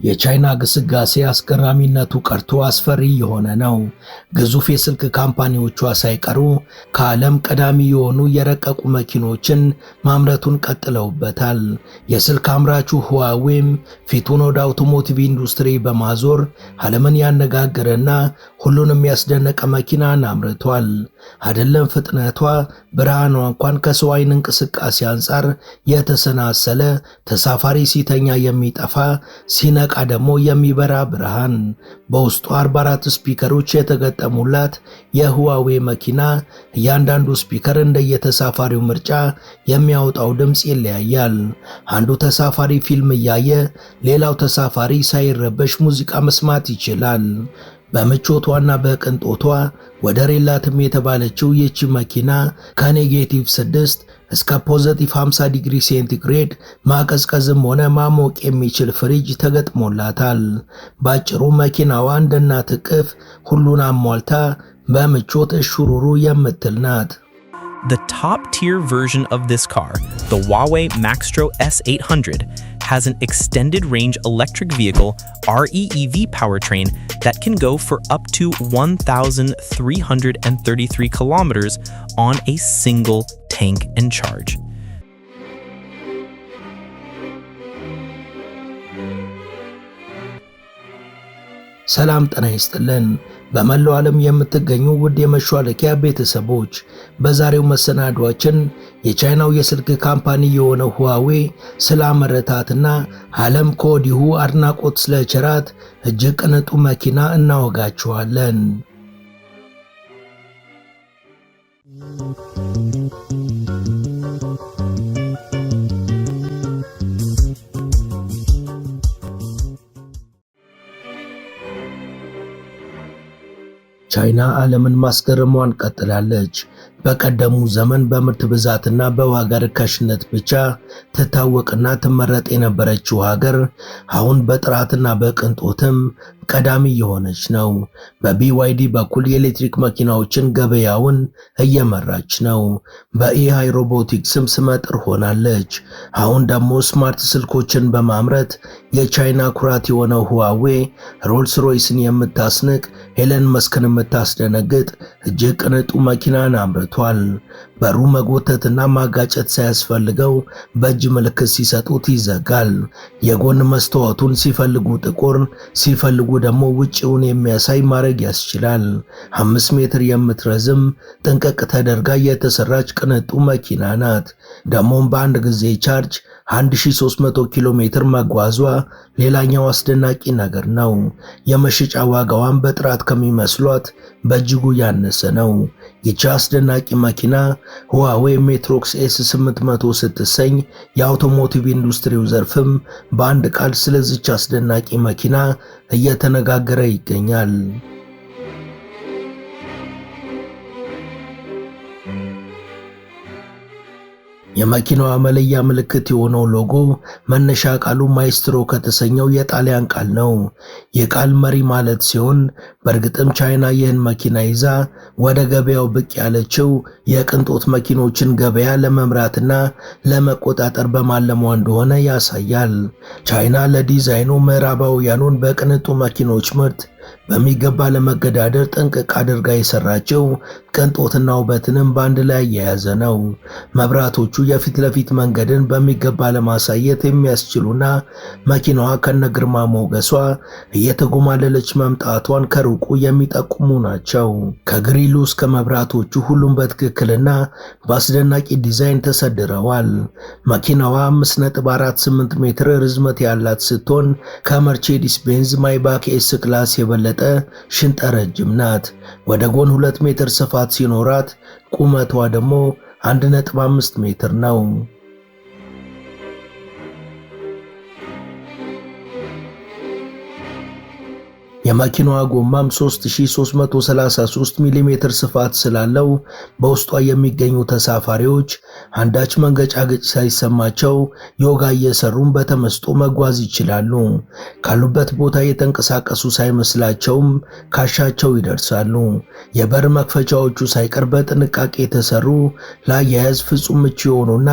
የቻይና ግስጋሴ አስገራሚነቱ ቀርቶ አስፈሪ የሆነ ነው። ግዙፍ የስልክ ካምፓኒዎቿ ሳይቀሩ ከዓለም ቀዳሚ የሆኑ የረቀቁ መኪኖችን ማምረቱን ቀጥለውበታል። የስልክ አምራቹ ሁዋዌም ፊቱን ወደ አውቶሞቲቭ ኢንዱስትሪ በማዞር ዓለምን ያነጋገረና ሁሉንም ያስደነቀ መኪናን አምርቷል። አይደለም ፍጥነቷ፣ ብርሃኗ እንኳን ከሰው ዓይን እንቅስቃሴ አንጻር የተሰናሰለ፣ ተሳፋሪ ሲተኛ የሚጠፋ ሲነቃ ደግሞ የሚበራ ብርሃን። በውስጡ 44 ስፒከሮች የተገጠሙላት የሁዋዌ መኪና እያንዳንዱ ስፒከር እንደየተሳፋሪው ምርጫ የሚያወጣው ድምፅ ይለያያል። አንዱ ተሳፋሪ ፊልም እያየ ሌላው ተሳፋሪ ሳይረበሽ ሙዚቃ መስማት ይችላል። በምቾቷና በቅንጦቷ ወደር የላትም የተባለችው ይህች መኪና ከኔጌቲቭ 6 እስከ ፖዘቲቭ 50 ዲግሪ ሴንቲግሬድ ማቀዝቀዝም ሆነ ማሞቅ የሚችል ፍሪጅ ተገጥሞላታል። ባጭሩ መኪናዋ እንደ እናት እቅፍ ሁሉን አሟልታ በምቾት እሹሩሩ የምትል ናት። The top-tier version of this car, the Huawei Maxtro S800, has an extended-range electric vehicle REEV powertrain that can go for up to 1,333 kilometers on a single tank and charge. ሰላም ጤና ይስጥልን። በመላው ዓለም የምትገኙ ውድ የመሿለኪያ ቤተሰቦች በዛሬው መሰናዷችን የቻይናው የስልክ ካምፓኒ የሆነው ሁዋዌ ስላመረታትና ዓለም ከወዲሁ አድናቆት ስለቸራት እጅግ ቅንጡ መኪና እናወጋችኋለን። ቻይና ዓለምን ማስገረሟን ቀጥላለች። በቀደሙ ዘመን በምርት ብዛትና በዋጋ ርካሽነት ብቻ ትታወቅና ትመረጥ የነበረችው ሀገር አሁን በጥራትና በቅንጦትም ቀዳሚ የሆነች ነው። በቢዋይዲ በኩል የኤሌክትሪክ መኪናዎችን ገበያውን እየመራች ነው። በኤአይ ሮቦቲክስም ስመጥር ሆናለች። አሁን ደግሞ ስማርት ስልኮችን በማምረት የቻይና ኩራት የሆነው ሁዋዌ ሮልስ ሮይስን የምታስንቅ ኤለን መስክን የምታስደነግጥ እጅግ ቅንጡ መኪናን አምርቷል። በሩ መጎተትና ማጋጨት ሳያስፈልገው በእጅ ምልክት ሲሰጡት ይዘጋል። የጎን መስተዋቱን ሲፈልጉ ጥቁር ሲፈልጉ ደግሞ ውጪውን የሚያሳይ ማድረግ ያስችላል። 5 ሜትር የምትረዝም ጥንቅቅ ተደርጋ የተሰራች ቅንጡ መኪና ናት። ደግሞም በአንድ ጊዜ ቻርጅ 1300 ኪሎ ሜትር መጓዟ ሌላኛው አስደናቂ ነገር ነው። የመሸጫ ዋጋዋን በጥራት ከሚመስሏት በእጅጉ ያነሰ ነው። ይቺ አስደናቂ መኪና ሁዋዌ ሜትሮክስ S800 ስትሰኝ የአውቶሞቲቭ ኢንዱስትሪው ዘርፍም በአንድ ቃል ስለዚች አስደናቂ መኪና እየተነጋገረ ይገኛል። የመኪናዋ መለያ ምልክት የሆነው ሎጎ መነሻ ቃሉ ማይስትሮ ከተሰኘው የጣሊያን ቃል ነው። የቃል መሪ ማለት ሲሆን በእርግጥም ቻይና ይህን መኪና ይዛ ወደ ገበያው ብቅ ያለችው የቅንጦት መኪኖችን ገበያ ለመምራትና ለመቆጣጠር በማለሟ እንደሆነ ያሳያል። ቻይና ለዲዛይኑ ምዕራባውያኑን በቅንጡ መኪኖች ምርት በሚገባ ለመገዳደር ጥንቅቅ አድርጋ የሰራችው ቅንጦትና ውበትንም በአንድ ላይ የያዘ ነው። መብራቶቹ የፊት ለፊት መንገድን በሚገባ ለማሳየት የሚያስችሉና መኪናዋ ከነግርማ ሞገሷ እየተጎማለለች መምጣቷን ከሩቁ የሚጠቁሙ ናቸው። ከግሪሉ እስከ መብራቶቹ ሁሉም በትክክልና በአስደናቂ ዲዛይን ተሰድረዋል። መኪናዋ 5.48 ሜትር ርዝመት ያላት ስትሆን ከመርቼዲስ ቤንዝ ማይባክ ኤስ ክላስ የበለጠ ሽንጠ ረጅም ናት። ወደ ጎን 2 ሜትር ስፋት ሲኖራት ቁመቷ ደግሞ 1.5 ሜትር ነው። የመኪናዋ ጎማም 3333 ሚሜ ስፋት ስላለው በውስጧ የሚገኙ ተሳፋሪዎች አንዳች መንገጫገጭ ሳይሰማቸው ዮጋ እየሰሩም በተመስጦ መጓዝ ይችላሉ። ካሉበት ቦታ የተንቀሳቀሱ ሳይመስላቸውም ካሻቸው ይደርሳሉ። የበር መክፈቻዎቹ ሳይቀር በጥንቃቄ የተሰሩ ለአያያዝ ፍጹም ምቹ የሆኑና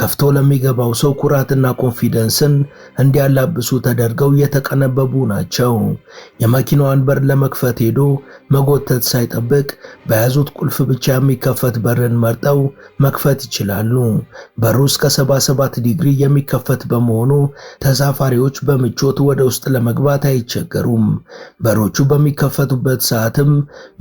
ከፍቶ ለሚገባው ሰው ኩራትና ኮንፊደንስን እንዲያላብሱ ተደርገው የተቀነበቡ ናቸው። የመኪናዋን በር ለመክፈት ሄዶ መጎተት ሳይጠብቅ በያዙት ቁልፍ ብቻ የሚከፈት በርን መርጠው መክፈት ይችላሉ። በሩ እስከ 77 ዲግሪ የሚከፈት በመሆኑ ተሳፋሪዎች በምቾት ወደ ውስጥ ለመግባት አይቸገሩም። በሮቹ በሚከፈቱበት ሰዓትም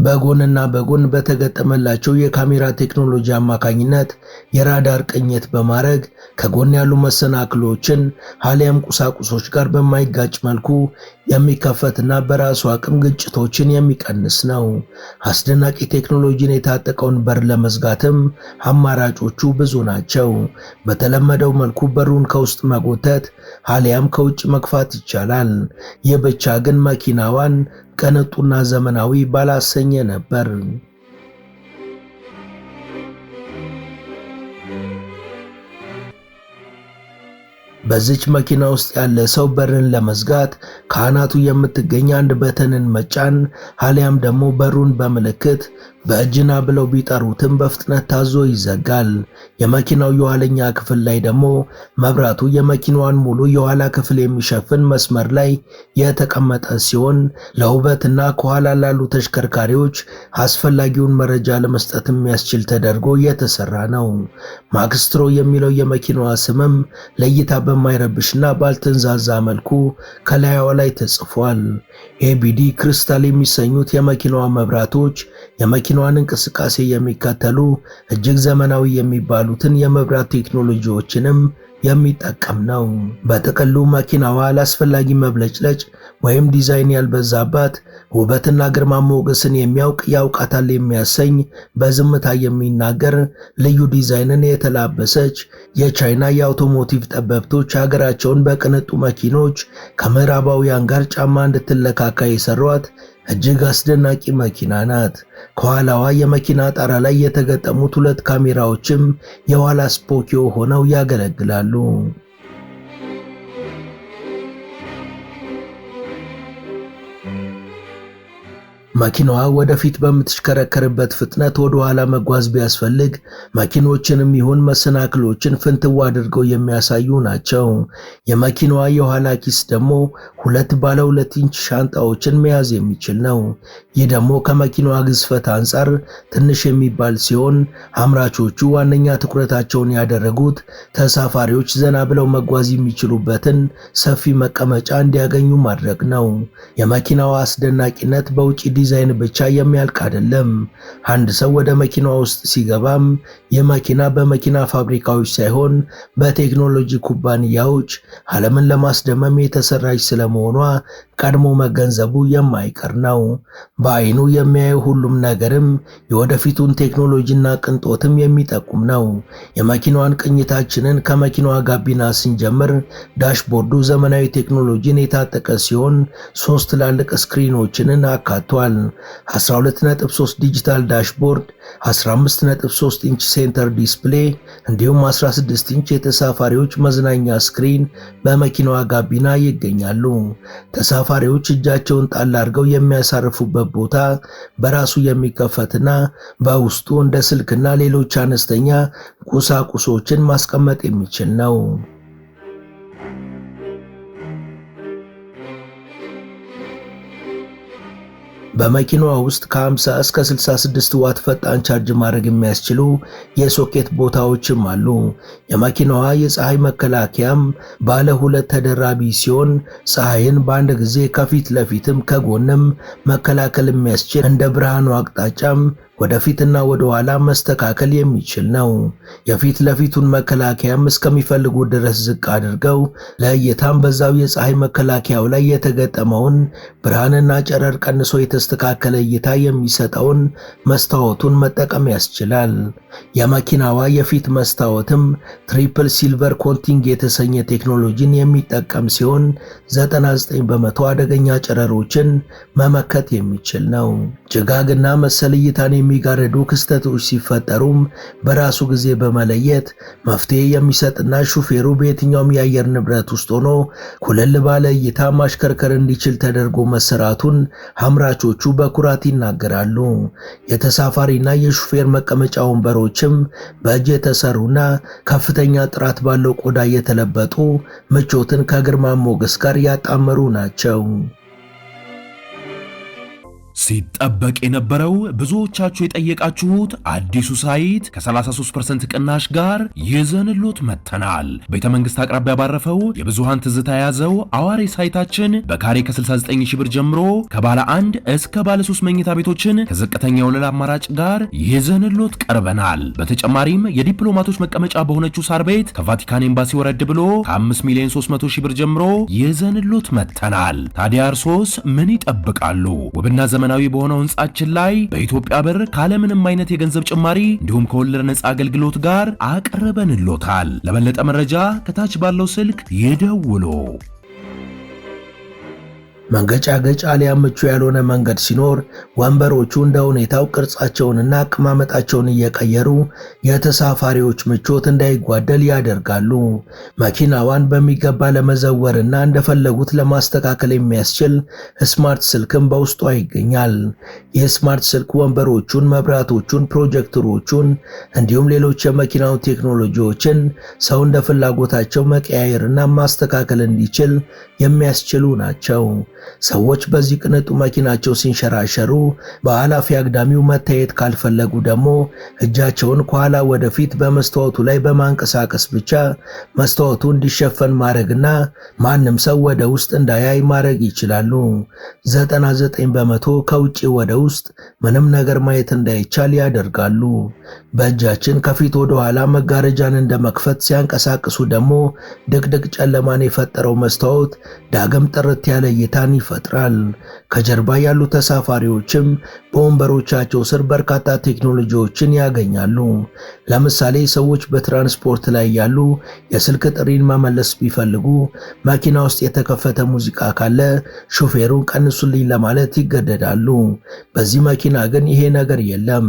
በጎንና በጎን በተገጠመላቸው የካሜራ ቴክኖሎጂ አማካኝነት የራዳር ቅኝት በማድረግ ከጎን ያሉ መሰናክሎችን አሊያም ቁሳቁሶች ጋር በማይጋጭ መልኩ የሚከፈትና በራሱ አቅም ግጭቶችን የሚቀንስ ነው። አስደናቂ ቴክኖሎጂን የታጠቀውን በር ለመዝጋትም አማራጮቹ ብዙ ናቸው። በተለመደው መልኩ በሩን ከውስጥ መጎተት አሊያም ከውጭ መግፋት ይቻላል። ይህ ብቻ ግን መኪናዋን ቅንጡና ዘመናዊ ባላሰኘ ነበር። በዚች መኪና ውስጥ ያለ ሰው በርን ለመዝጋት ከአናቱ የምትገኝ አንድ በተንን መጫን አሊያም ደግሞ በሩን በምልክት በእጅና ብለው ቢጠሩትም በፍጥነት ታዞ ይዘጋል። የመኪናው የኋለኛ ክፍል ላይ ደግሞ መብራቱ የመኪናዋን ሙሉ የኋላ ክፍል የሚሸፍን መስመር ላይ የተቀመጠ ሲሆን ለውበትና ከኋላ ላሉ ተሽከርካሪዎች አስፈላጊውን መረጃ ለመስጠት የሚያስችል ተደርጎ የተሰራ ነው። ማክስትሮ የሚለው የመኪናዋ ስምም ለእይታ በማይረብሽና ባልተንዛዛ መልኩ ከላይዋ ላይ ተጽፏል። ኤቢዲ ክሪስታል የሚሰኙት የመኪናዋ መብራቶች የመኪናዋን እንቅስቃሴ የሚከተሉ እጅግ ዘመናዊ የሚባሉትን የመብራት ቴክኖሎጂዎችንም የሚጠቀም ነው። በጥቅሉ መኪናዋ አላስፈላጊ መብለጭለጭ ወይም ዲዛይን ያልበዛባት ውበትና ግርማ ሞገስን የሚያውቅ ያውቃታል የሚያሰኝ በዝምታ የሚናገር ልዩ ዲዛይንን የተላበሰች የቻይና የአውቶሞቲቭ ጠበብቶች ሀገራቸውን በቅንጡ መኪኖች ከምዕራባውያን ጋር ጫማ እንድትለካካ የሰሯት እጅግ አስደናቂ መኪና ናት። ከኋላዋ የመኪና ጣራ ላይ የተገጠሙት 2 ካሜራዎችም የኋላ ስፖኪዮ ሆነው ያገለግላሉ። መኪናዋ ወደፊት በምትሽከረከርበት ፍጥነት ወደ ኋላ መጓዝ ቢያስፈልግ መኪኖችንም ይሁን መሰናክሎችን ፍንትው አድርገው የሚያሳዩ ናቸው። የመኪናዋ የኋላ ኪስ ደግሞ 2 ባለ 2 ኢንች ሻንጣዎችን መያዝ የሚችል ነው። ይህ ደግሞ ከመኪናዋ ግዝፈት አንጻር ትንሽ የሚባል ሲሆን አምራቾቹ ዋነኛ ትኩረታቸውን ያደረጉት ተሳፋሪዎች ዘና ብለው መጓዝ የሚችሉበትን ሰፊ መቀመጫ እንዲያገኙ ማድረግ ነው። የመኪናዋ አስደናቂነት በውጪ ዲዛይን ብቻ የሚያልቅ አይደለም። አንድ ሰው ወደ መኪናዋ ውስጥ ሲገባም የመኪና በመኪና ፋብሪካዎች ሳይሆን በቴክኖሎጂ ኩባንያዎች ዓለምን ለማስደመም የተሰራች ስለመሆኗ ቀድሞ መገንዘቡ የማይቀር ነው። በአይኑ የሚያየው ሁሉም ነገርም የወደፊቱን ቴክኖሎጂና ቅንጦትም የሚጠቁም ነው። የመኪናዋን ቅኝታችንን ከመኪናዋ ጋቢና ስንጀምር ዳሽቦርዱ ዘመናዊ ቴክኖሎጂን የታጠቀ ሲሆን 3 ትላልቅ ስክሪኖችን አካቷል። 12.3 ዲጂታል ዳሽቦርድ፣ 15.3 ኢንች ሴንተር ዲስፕሌይ እንዲሁም 16 ኢንች የተሳፋሪዎች መዝናኛ ስክሪን በመኪናዋ ጋቢና ይገኛሉ። ተሳፋሪዎች እጃቸውን ጣል አድርገው የሚያሳርፉበት ቦታ በራሱ የሚከፈትና በውስጡ እንደ ስልክና ሌሎች አነስተኛ ቁሳቁሶችን ማስቀመጥ የሚችል ነው። በመኪናዋ ውስጥ ከ50 እስከ 66 ዋት ፈጣን ቻርጅ ማድረግ የሚያስችሉ የሶኬት ቦታዎችም አሉ። የመኪናዋ የፀሐይ መከላከያም ባለ 2 ተደራቢ ሲሆን ፀሐይን በአንድ ጊዜ ከፊት ለፊትም ከጎንም መከላከል የሚያስችል እንደ ብርሃኑ አቅጣጫም ወደፊትና ወደ ኋላ መስተካከል የሚችል ነው። የፊት ለፊቱን መከላከያም እስከሚፈልጉ ድረስ ዝቅ አድርገው ለእይታም በዛው የፀሐይ መከላከያው ላይ የተገጠመውን ብርሃንና ጨረር ቀንሶ የተስተካከለ እይታ የሚሰጠውን መስታወቱን መጠቀም ያስችላል። የመኪናዋ የፊት መስታወትም ትሪፕል ሲልቨር ኮቲንግ የተሰኘ ቴክኖሎጂን የሚጠቀም ሲሆን 99 በመቶ አደገኛ ጨረሮችን መመከት የሚችል ነው። ጭጋግና መሰል እይታን የሚጋርዱ ክስተቶች ሲፈጠሩም በራሱ ጊዜ በመለየት መፍትሄ የሚሰጥና ሹፌሩ በየትኛውም የአየር ንብረት ውስጥ ሆኖ ኩልል ባለ እይታ ማሽከርከር እንዲችል ተደርጎ መሰራቱን አምራቾቹ በኩራት ይናገራሉ። የተሳፋሪና የሹፌር መቀመጫ ወንበሮችም በእጅ የተሰሩና ከፍተኛ ጥራት ባለው ቆዳ የተለበጡ ምቾትን ከግርማ ሞገስ ጋር ያጣመሩ ናቸው። ሲጠበቅ የነበረው ብዙዎቻችሁ የጠየቃችሁት አዲሱ ሳይት ከ33% ቅናሽ ጋር ይዘንሎት መጥተናል። ቤተ መንግስት አቅራቢያ ባረፈው የብዙሃን ትዝታ የያዘው አዋሬ ሳይታችን በካሬ ከ69000 ብር ጀምሮ ከባለ 1 እስከ ባለ 3 መኝታ ቤቶችን ከዝቅተኛ ወለል አማራጭ ጋር ይዘንሎት ቀርበናል። በተጨማሪም የዲፕሎማቶች መቀመጫ በሆነችው ሳር ቤት ከቫቲካን ኤምባሲ ወረድ ብሎ ከ5,300,000 ብር ጀምሮ ይዘንሎት መጥተናል። ታዲያ እርሶስ ምን ይጠብቃሉ? ውብና ዘመናዊ በሆነው ህንጻችን ላይ በኢትዮጵያ ብር ካለምንም አይነት የገንዘብ ጭማሪ እንዲሁም ከወለድ ነፃ አገልግሎት ጋር አቅርበንሎታል። ለበለጠ መረጃ ከታች ባለው ስልክ ይደውሉ። መንገጫገጭ አሊያም ምቹ ያልሆነ መንገድ ሲኖር ወንበሮቹ እንደ ሁኔታው ቅርጻቸውንና አቀማመጣቸውን እየቀየሩ የተሳፋሪዎች ምቾት እንዳይጓደል ያደርጋሉ። መኪናዋን በሚገባ ለመዘወርና እንደፈለጉት ለማስተካከል የሚያስችል ስማርት ስልክም በውስጧ ይገኛል። የስማርት ስልክ ወንበሮቹን፣ መብራቶቹን፣ ፕሮጀክተሮቹን እንዲሁም ሌሎች የመኪናው ቴክኖሎጂዎችን ሰው እንደ ፍላጎታቸው መቀያየርና ማስተካከል እንዲችል የሚያስችሉ ናቸው። ሰዎች በዚህ ቅንጡ መኪናቸው ሲንሸራሸሩ በኃላፊ አግዳሚው መታየት ካልፈለጉ ደግሞ እጃቸውን ከኋላ ወደፊት በመስታወቱ ላይ በማንቀሳቀስ ብቻ መስታወቱ እንዲሸፈን ማድረግና ማንም ሰው ወደ ውስጥ እንዳያይ ማድረግ ይችላሉ። 99 በመቶ ከውጪ ወደ ውስጥ ምንም ነገር ማየት እንዳይቻል ያደርጋሉ። በእጃችን ከፊት ወደ ኋላ መጋረጃን እንደመክፈት ሲያንቀሳቅሱ ደግሞ ድቅድቅ ጨለማን የፈጠረው መስታወት ዳግም ጥርት ያለ እይታን ይፈጥራል። ከጀርባ ያሉ ተሳፋሪዎችም በወንበሮቻቸው ስር በርካታ ቴክኖሎጂዎችን ያገኛሉ። ለምሳሌ ሰዎች በትራንስፖርት ላይ ያሉ የስልክ ጥሪን መመለስ ቢፈልጉ መኪና ውስጥ የተከፈተ ሙዚቃ ካለ ሹፌሩን ቀንሱልኝ ለማለት ይገደዳሉ። በዚህ መኪና ግን ይሄ ነገር የለም።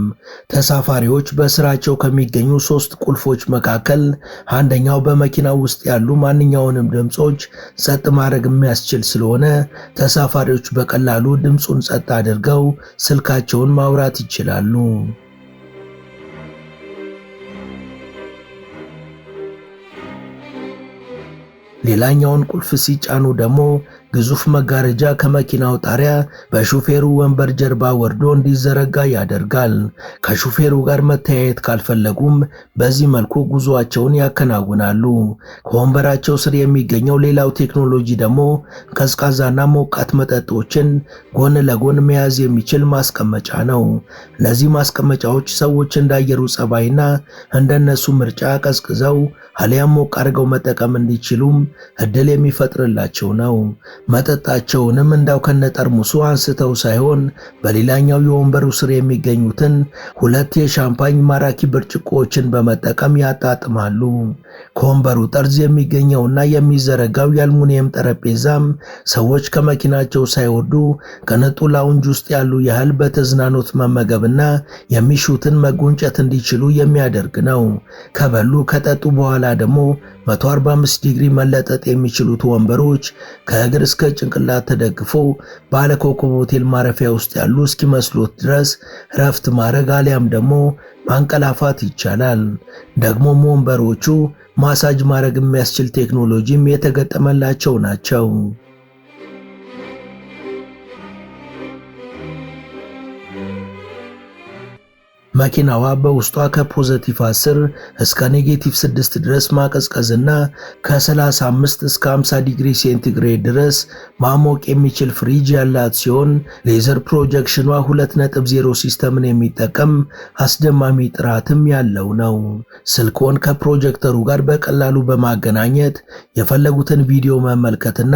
ተሳፋሪዎች በስራቸው ከሚገኙ 3 ቁልፎች መካከል አንደኛው በመኪናው ውስጥ ያሉ ማንኛውንም ድምጾች ጸጥ ማድረግ የሚያስችል ስለሆነ ተሳፋሪዎች በቀላሉ ድምጹን ጸጥ አድርገው ስልካቸውን ማውራት ይችላሉ። ሌላኛውን ቁልፍ ሲጫኑ ደግሞ ግዙፍ መጋረጃ ከመኪናው ጣሪያ በሹፌሩ ወንበር ጀርባ ወርዶ እንዲዘረጋ ያደርጋል። ከሹፌሩ ጋር መተያየት ካልፈለጉም በዚህ መልኩ ጉዞአቸውን ያከናውናሉ። ከወንበራቸው ስር የሚገኘው ሌላው ቴክኖሎጂ ደግሞ ቀዝቃዛና ሞቃት መጠጦችን ጎን ለጎን መያዝ የሚችል ማስቀመጫ ነው። እነዚህ ማስቀመጫዎች ሰዎች እንዳየሩ ጸባይና እንደነሱ ምርጫ ቀዝቅዘው አሊያም ሞቅ አድርገው መጠቀም እንዲችሉም እድል የሚፈጥርላቸው ነው። መጠጣቸውንም እንዳው ከነጠርሙሱ አንስተው ሳይሆን በሌላኛው የወንበሩ ስር የሚገኙትን 2 የሻምፓኝ ማራኪ ብርጭቆዎችን በመጠቀም ያጣጥማሉ። ከወንበሩ ጠርዝ የሚገኘውና የሚዘረጋው የአልሙኒየም ጠረጴዛም ሰዎች ከመኪናቸው ሳይወርዱ ቅንጡ ላውንጅ ውስጥ ያሉ ያህል በተዝናኖት መመገብና የሚሹትን መጎንጨት እንዲችሉ የሚያደርግ ነው። ከበሉ ከጠጡ በኋላ ደግሞ 145 ዲግሪ መለጠጥ የሚችሉት ወንበሮች ከእግር እስከ ጭንቅላት ተደግፈው ባለኮከብ ሆቴል ማረፊያ ውስጥ ያሉ እስኪመስሉት ድረስ ረፍት ማድረግ አሊያም ደግሞ ማንቀላፋት ይቻላል። ደግሞም ወንበሮቹ ማሳጅ ማድረግ የሚያስችል ቴክኖሎጂም የተገጠመላቸው ናቸው። መኪናዋ በውስጧ ከፖዚቲቭ 10 እስከ ኔጌቲቭ 6 ድረስ ማቀዝቀዝና ከ35 እስከ 50 ዲግሪ ሴንቲግሬድ ድረስ ማሞቅ የሚችል ፍሪጅ ያላት ሲሆን ሌዘር ፕሮጀክሽኗ 2.0 ሲስተምን የሚጠቀም አስደማሚ ጥራትም ያለው ነው። ስልክዎን ከፕሮጀክተሩ ጋር በቀላሉ በማገናኘት የፈለጉትን ቪዲዮ መመልከትና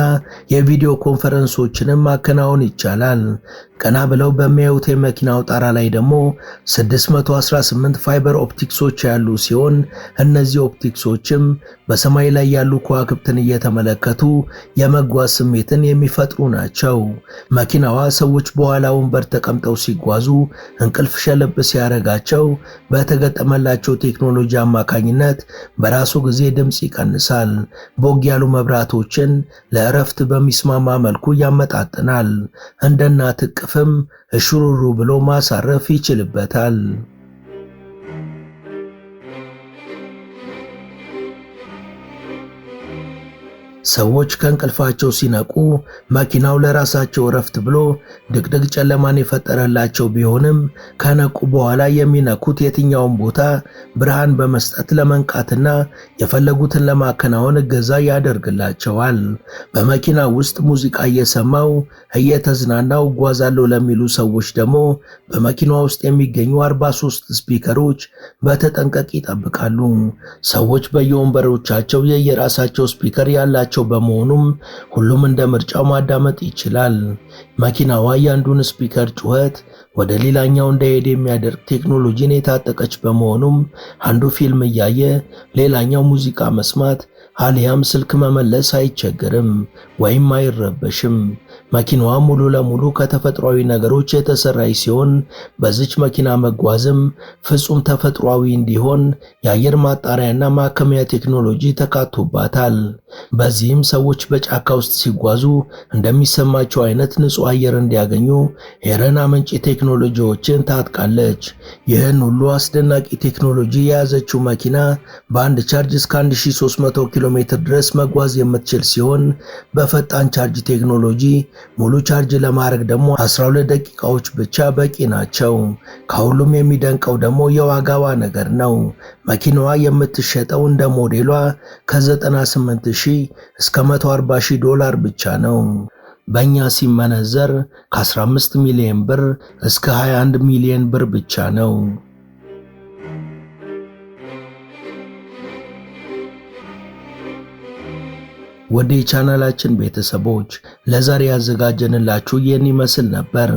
የቪዲዮ ኮንፈረንሶችንም ማከናወን ይቻላል። ቀና ብለው በሚያዩት የመኪናው ጣራ ላይ ደግሞ 618 ፋይበር ኦፕቲክሶች ያሉ ሲሆን እነዚህ ኦፕቲክሶችም በሰማይ ላይ ያሉ ከዋክብትን እየተመለከቱ የመጓዝ ስሜትን የሚፈጥሩ ናቸው። መኪናዋ ሰዎች በኋላ ወንበር ተቀምጠው ሲጓዙ እንቅልፍ ሸለብ ሲያረጋቸው በተገጠመላቸው ቴክኖሎጂ አማካኝነት በራሱ ጊዜ ድምጽ ይቀንሳል። ቦግ ያሉ መብራቶችን ለእረፍት በሚስማማ መልኩ ያመጣጥናል። እንደ እናት እቅፍም እሹሩሩ ብሎ ማሳረፍ ይችልበታል። ሰዎች ከእንቅልፋቸው ሲነቁ መኪናው ለራሳቸው እረፍት ብሎ ድቅድቅ ጨለማን የፈጠረላቸው ቢሆንም ከነቁ በኋላ የሚነኩት የትኛውን ቦታ ብርሃን በመስጠት ለመንቃትና የፈለጉትን ለማከናወን እገዛ ያደርግላቸዋል። በመኪናው ውስጥ ሙዚቃ እየሰማው እየተዝናናው እጓዛለሁ ለሚሉ ሰዎች ደግሞ በመኪናው ውስጥ የሚገኙ 43 ስፒከሮች በተጠንቀቅ ይጠብቃሉ። ሰዎች በየወንበሮቻቸው የየራሳቸው ስፒከር ያላቸው በመሆኑም ሁሉም እንደ ምርጫው ማዳመጥ ይችላል። መኪናዋ ያንዱን ስፒከር ጩኸት ወደ ሌላኛው እንዳይሄድ የሚያደርግ ቴክኖሎጂን የታጠቀች በመሆኑም አንዱ ፊልም እያየ ሌላኛው ሙዚቃ መስማት አሊያም ስልክ መመለስ አይቸገርም ወይም አይረበሽም። መኪናዋ ሙሉ ለሙሉ ከተፈጥሯዊ ነገሮች የተሰራች ሲሆን በዚች መኪና መጓዝም ፍጹም ተፈጥሯዊ እንዲሆን የአየር ማጣሪያና ማከሚያ ቴክኖሎጂ ተካቶባታል። በዚህም ሰዎች በጫካ ውስጥ ሲጓዙ እንደሚሰማቸው አይነት ንጹህ አየር እንዲያገኙ ኤረን አመንጪ ቴክኖሎጂዎችን ታጥቃለች። ይህን ሁሉ አስደናቂ ቴክኖሎጂ የያዘችው መኪና በአንድ ቻርጅ እስከ 1300 ኪሎ ሜትር ድረስ መጓዝ የምትችል ሲሆን በፈጣን ቻርጅ ቴክኖሎጂ ሙሉ ቻርጅ ለማድረግ ደግሞ 12 ደቂቃዎች ብቻ በቂ ናቸው። ከሁሉም የሚደንቀው ደግሞ የዋጋዋ ነገር ነው። መኪናዋ የምትሸጠው እንደ ሞዴሏ ከ98,000 እስከ $140,000 ብቻ ነው። በእኛ ሲመነዘር ከ15 ሚሊዮን ብር እስከ 21 ሚሊዮን ብር ብቻ ነው። ወደ ቻናላችን ቤተሰቦች ለዛሬ ያዘጋጀንላችሁ ይህን ይመስል ነበር።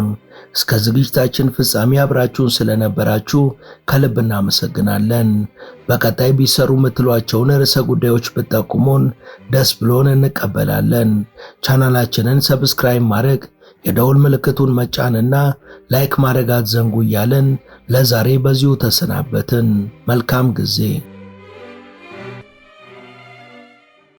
እስከ ዝግጅታችን ፍጻሜ አብራችሁን ስለነበራችሁ ከልብ እናመሰግናለን። በቀጣይ ቢሰሩ የምትሏቸውን ርዕሰ ጉዳዮች ብትጠቁሙን ደስ ብሎን እንቀበላለን። ቻናላችንን ሰብስክራይብ ማድረግ፣ የደውል ምልክቱን መጫንና ላይክ ማድረግ አትዘንጉ እያልን ለዛሬ በዚሁ ተሰናበትን። መልካም ጊዜ።